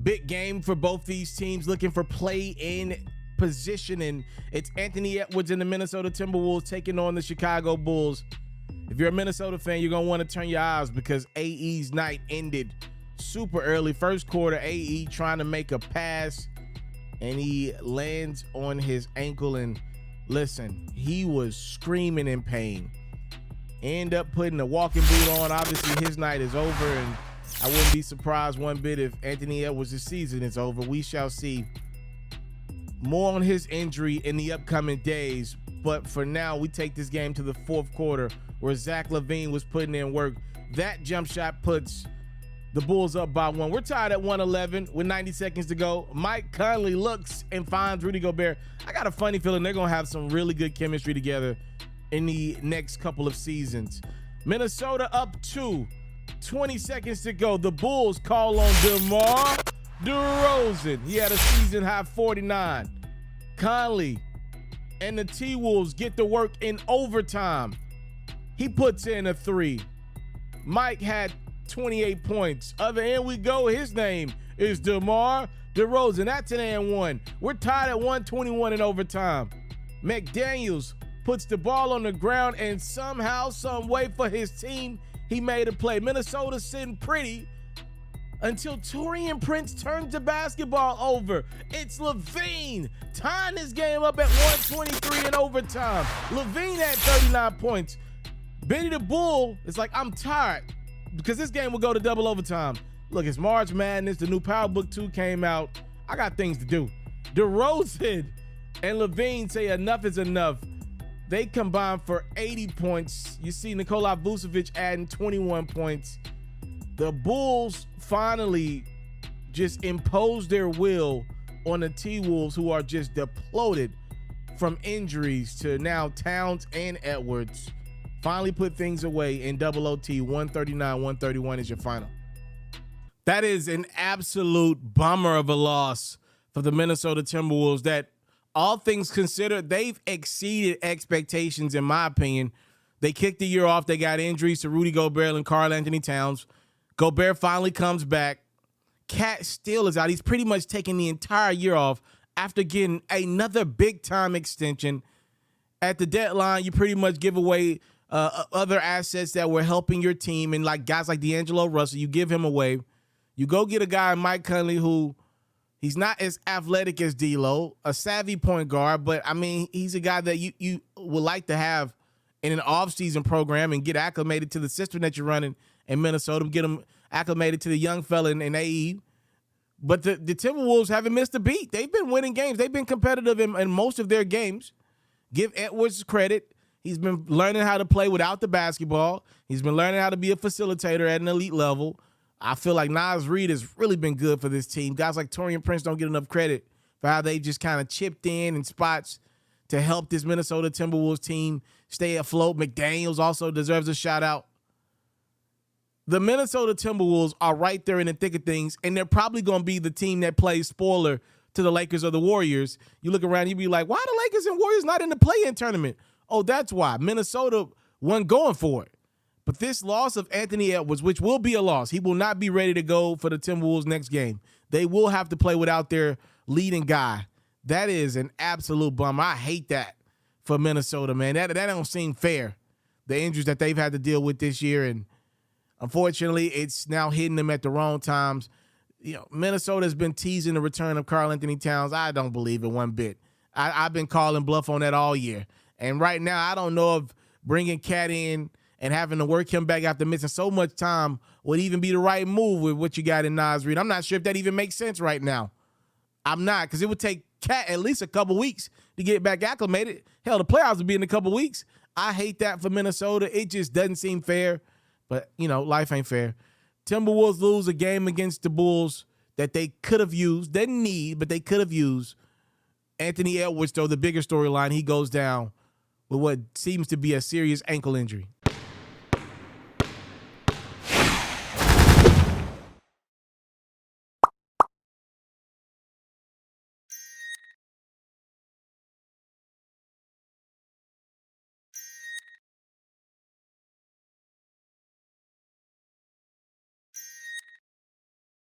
Big game for both these teams, looking for play in position, and it's Anthony Edwards and the Minnesota Timberwolves taking on the Chicago Bulls. If you're a Minnesota fan, you're going to want to turn your eyes because AE's night ended super early. First quarter, AE trying to make a pass, and he lands on his ankle, and listen, he was screaming in pain. End up putting a walking boot on. Obviously, his night is over, and I wouldn't be surprised one bit if Anthony Edwards' season is over. We shall see. More on his injury in the upcoming days, but for now, we take this game to the fourth quarter where Zach LaVine was putting in work. That jump shot puts the Bulls up by one. We're tied at 111 with 90 seconds to go. Mike Conley looks and finds Rudy Gobert. I got a funny feeling they're going to have some really good chemistry together in the next couple of seasons. Minnesota up 2. 20 seconds to go. The Bulls call on DeMar DeRozan. He had a season high 49. Conley and the T-Wolves get to work in overtime. He puts in a 3. Mike had 28 points. Other end we go. His name is DeMar DeRozan. That's an and one. We're tied at 121 in overtime. McDaniels puts the ball on the ground, and somehow, some way for his team, he made a play. Minnesota sitting pretty until Taurean Prince turns the basketball over. It's LaVine tying this game up at 123 in overtime. LaVine had 39 points. Benny the Bull is like, I'm tired because this game will go to double overtime. Look, it's March Madness. The new Power Book 2 came out. I got things to do. DeRozan and LaVine say enough is enough. They combined for 80 points. You see Nikola Vucevic adding 21 points. The Bulls finally just imposed their will on the T-Wolves, who are just depleted from injuries to now Towns and Edwards. Finally put things away in double OT. 139-131 is your final. That is an absolute bummer of a loss for the Minnesota Timberwolves that, all things considered, they've exceeded expectations, in my opinion. They kicked the year off. They got injuries to Rudy Gobert and Karl-Anthony Towns. Gobert finally comes back. Cat still is out. He's pretty much taking the entire year off after getting another big-time extension. At the deadline, you pretty much give away other assets that were helping your team, and like guys like D'Angelo Russell, you give him away. You go get a guy, Mike Conley, who he's not as athletic as D'Lo, a savvy point guard, but, I mean, he's a guy that you would like to have in an offseason program and get acclimated to the system that you're running in Minnesota, get him acclimated to the young fella in AE. But the Timberwolves haven't missed a beat. They've been winning games. They've been competitive in most of their games. Give Edwards credit. He's been learning how to play without the basketball. He's been learning how to be a facilitator at an elite level. I feel like Naz Reid has really been good for this team. Guys like Taurean Prince don't get enough credit for how they just kind of chipped in spots to help this Minnesota Timberwolves team stay afloat. McDaniels also deserves a shout out. The Minnesota Timberwolves are right there in the thick of things, and they're probably going to be the team that plays spoiler to the Lakers or the Warriors. You look around, you be like, why are the Lakers and Warriors not in the play-in tournament? Oh, that's why. Minnesota wasn't going for it. But this loss of Anthony Edwards, which will be a loss, he will not be ready to go for the Timberwolves next game. They will have to play without their leading guy. That is an absolute bummer. I hate that for Minnesota, man. That don't seem fair, the injuries that they've had to deal with this year. And unfortunately, it's now hitting them at the wrong times. You know, Minnesota's been teasing the return of Karl-Anthony Towns. I don't believe it one bit. I've been calling bluff on that all year. And right now, I don't know if bringing Cat in and having to work him back after missing so much time would even be the right move with what you got in Naz Reid. I'm not sure if that even makes sense right now. I'm not, because it would take Cat at least a couple weeks to get back acclimated. Hell, the playoffs would be in a couple weeks. I hate that for Minnesota. It just doesn't seem fair. But, you know, life ain't fair. Timberwolves lose a game against the Bulls that they could have used. Didn't need, but they could have used. Anthony Edwards, though, the bigger storyline, he goes down with what seems to be a serious ankle injury.